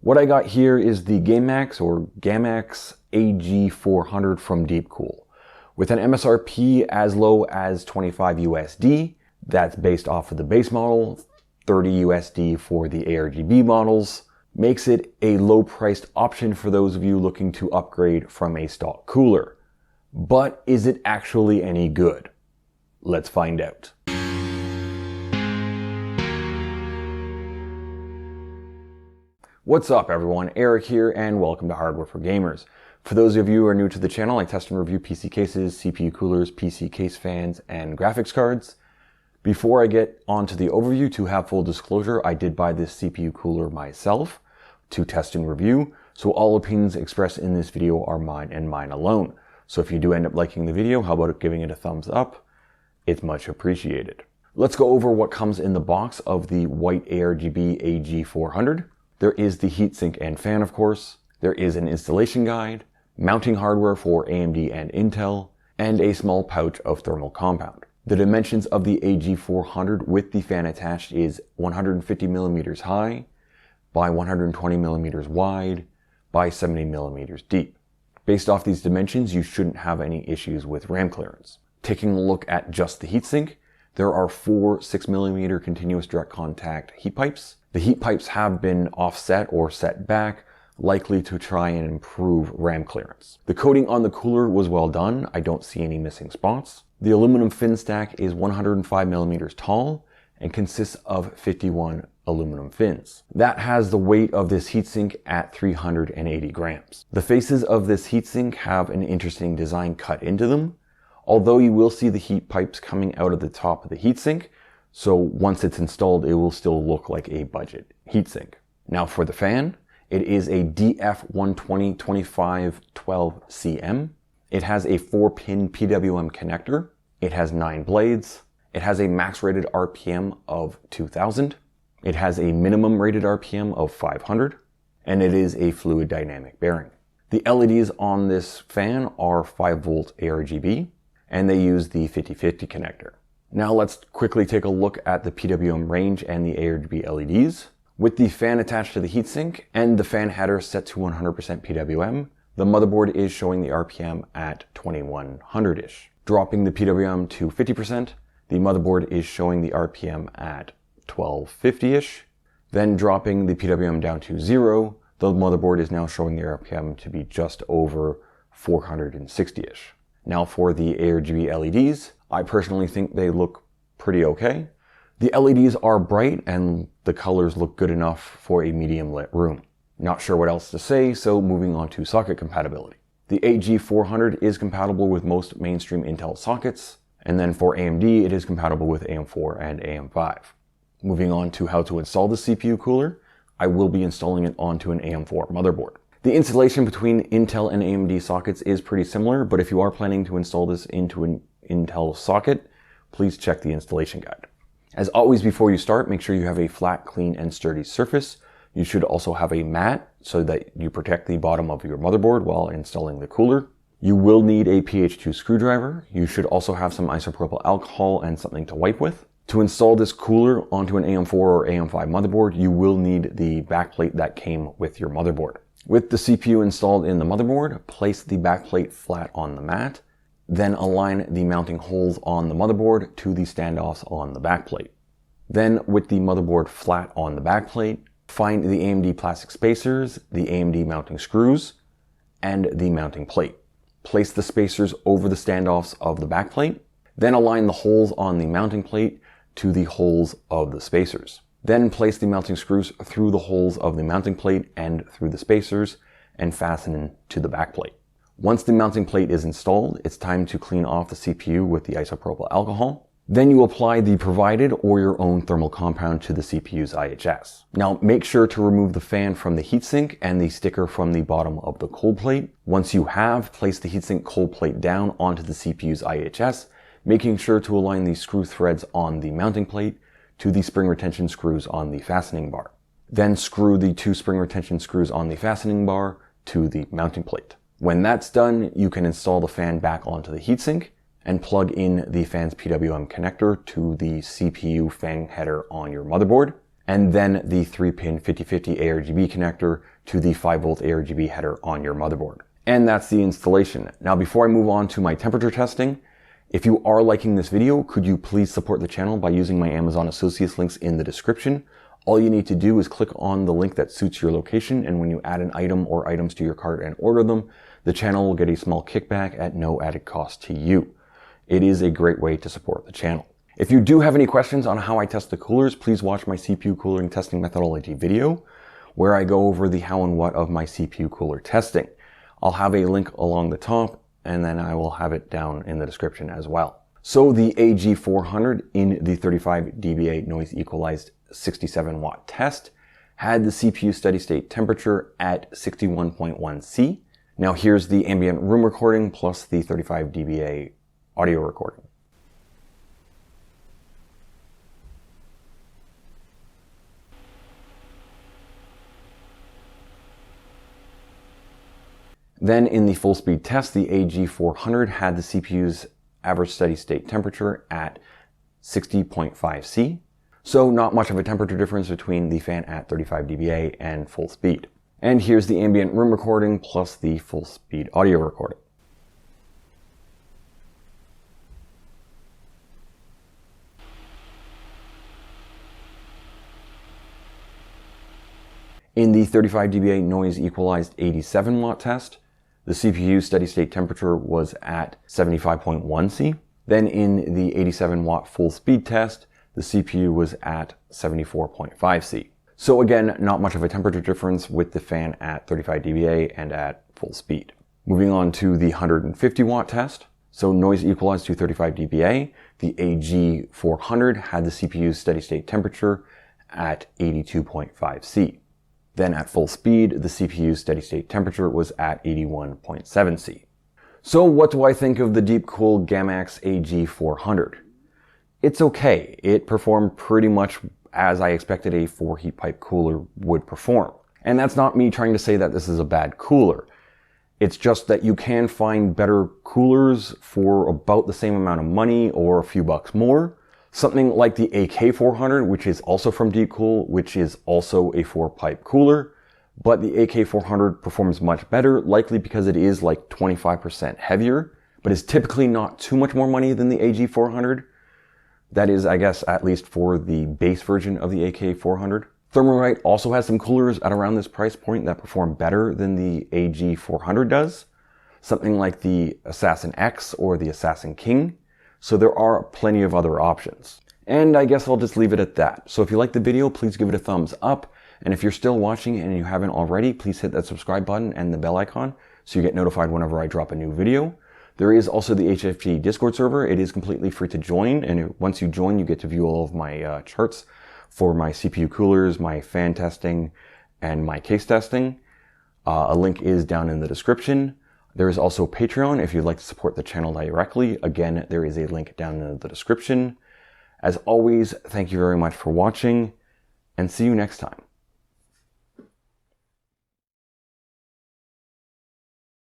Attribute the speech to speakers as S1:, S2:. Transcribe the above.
S1: What I got here is the Gammaxx or Gammaxx AG400 from DeepCool. With an MSRP as low as 25 USD, that's based off of the base model, 30 USD for the aRGB models, makes it a low-priced option for those of you looking to upgrade from a stock cooler. But is it actually any good? Let's find out. What's up everyone, Erik here and welcome to Hardware for Gamers. For those of you who are new to the channel, I test and review PC cases, CPU coolers, PC case fans, and graphics cards. Before I get onto the overview, to have full disclosure, I did buy this CPU cooler myself to test and review, so all opinions expressed in this video are mine and mine alone. So if you do end up liking the video, how about giving it a thumbs up? It's much appreciated. Let's go over what comes in the box of the white aRGB AG400. There is the heatsink and fan, of course. There is an installation guide, mounting hardware for AMD and Intel, and a small pouch of thermal compound. The dimensions of the AG400 with the fan attached is 150 millimeters high by 120 millimeters wide by 70 millimeters deep. Based off these dimensions, you shouldn't have any issues with RAM clearance. Taking a look at just the heatsink, there are 4 6mm continuous direct contact heat pipes. The heat pipes have been offset or set back, likely to try and improve RAM clearance. The coating on the cooler was well done. I don't see any missing spots. The aluminum fin stack is 105 millimeters tall and consists of 51 aluminum fins. That has the weight of this heatsink at 380 grams. The faces of this heatsink have an interesting design cut into them, although you will see the heat pipes coming out of the top of the heatsink, so once it's installed, it will still look like a budget heatsink. Now for the fan, it is a DF120-2512CM. It has a 4-pin PWM connector. It has 9 blades. It has a max rated RPM of 2000. It has a minimum rated RPM of 500. And it is a fluid dynamic bearing. The LEDs on this fan are 5-volt aRGB, and they use the 50/50 connector. Now let's quickly take a look at the PWM range and the aRGB LEDs. With the fan attached to the heatsink and the fan header set to 100% PWM, the motherboard is showing the RPM at 2100-ish. Dropping the PWM to 50%, the motherboard is showing the RPM at 1250-ish. Then dropping the PWM down to 0, the motherboard is now showing the RPM to be just over 460-ish. Now for the aRGB LEDs, I personally think they look pretty okay. The LEDs are bright and the colors look good enough for a medium lit room. Not sure what else to say, so moving on to socket compatibility. The AG400 is compatible with most mainstream Intel sockets, and then for AMD it is compatible with AM4 and AM5. Moving on to how to install the CPU cooler, I will be installing it onto an AM4 motherboard. The installation between Intel and AMD sockets is pretty similar, but if you are planning to install this into an Intel socket, please check the installation guide. As always, before you start, make sure you have a flat, clean, and sturdy surface. You should also have a mat so that you protect the bottom of your motherboard while installing the cooler. You will need a PH2 screwdriver. You should also have some isopropyl alcohol and something to wipe with. To install this cooler onto an AM4 or AM5 motherboard, you will need the backplate that came with your motherboard. With the CPU installed in the motherboard, place the backplate flat on the mat. Then align the mounting holes on the motherboard to the standoffs on the backplate. Then with the motherboard flat on the backplate, find the AMD plastic spacers, the AMD mounting screws, and the mounting plate. Place the spacers over the standoffs of the backplate. Then align the holes on the mounting plate to the holes of the spacers. Then place the mounting screws through the holes of the mounting plate and through the spacers and fasten to the backplate. Once the mounting plate is installed, it's time to clean off the CPU with the isopropyl alcohol. Then you apply the provided or your own thermal compound to the CPU's IHS. Now make sure to remove the fan from the heatsink and the sticker from the bottom of the cold plate. Once you have, place the heatsink cold plate down onto the CPU's IHS, making sure to align the screw threads on the mounting plate to the spring retention screws on the fastening bar. Then screw the 2 spring retention screws on the fastening bar to the mounting plate. When that's done, you can install the fan back onto the heatsink and plug in the fan's PWM connector to the CPU fan header on your motherboard. and then the 3-pin 5050 aRGB connector to the 5-volt aRGB header on your motherboard. And that's the installation. Now, before I move on to my temperature testing, if you are liking this video, could you please support the channel by using my Amazon Associates links in the description? All you need to do is click on the link that suits your location, and when you add an item or items to your cart and order them, the channel will get a small kickback at no added cost to you. It is a great way to support the channel. If you do have any questions on how I test the coolers, please watch my CPU cooling testing methodology video, where I go over the how and what of my CPU cooler testing. I'll have a link along the top, and then I will have it down in the description as well. So the AG400 in the 35 dBA noise equalized 67 watt test had the CPU steady state temperature at 61.1 C. Now here's the ambient room recording plus the 35 dBA audio recording. Then in the full speed test, the AG400 had the CPU's average steady state temperature at 60.5 C. So not much of a temperature difference between the fan at 35 dBA and full speed. And here's the ambient room recording plus the full speed audio recording. In the 35 dBA noise equalized 87 watt test, the CPU steady state temperature was at 75.1 C. Then in the 87 watt full speed test, the CPU was at 74.5 C. So again, not much of a temperature difference with the fan at 35 dBA and at full speed. Moving on to the 150 watt test. So noise equalized to 35 dBA, the AG400 had the CPU's steady state temperature at 82.5 C. Then at full speed, the CPU's steady state temperature was at 81.7 C. So what do I think of the DeepCool Gammaxx AG400? It's okay. It performed pretty much as I expected a 4 heat pipe cooler would perform. And that's not me trying to say that this is a bad cooler. It's just that you can find better coolers for about the same amount of money or a few bucks more. Something like the AK400, which is also from DeepCool, which is also a 4-pipe cooler, but the AK400 performs much better, likely because it is like 25% heavier, but is typically not too much more money than the AG400. That is, I guess, at least for the base version of the AK400. Thermalright also has some coolers at around this price point that perform better than the AG400 does. Something like the Assassin X or the Assassin King. So there are plenty of other options. And I guess I'll just leave it at that. So if you liked the video, please give it a thumbs up. And if you're still watching and you haven't already, please hit that subscribe button and the bell icon so you get notified whenever I drop a new video. There is also the HFG Discord server. It is completely free to join. And once you join, you get to view all of my charts for my CPU coolers, my fan testing, and my case testing. A link is down in the description. There is also Patreon if you'd like to support the channel directly. Again, there is a link down in the description. As always, thank you very much for watching, and see you next time.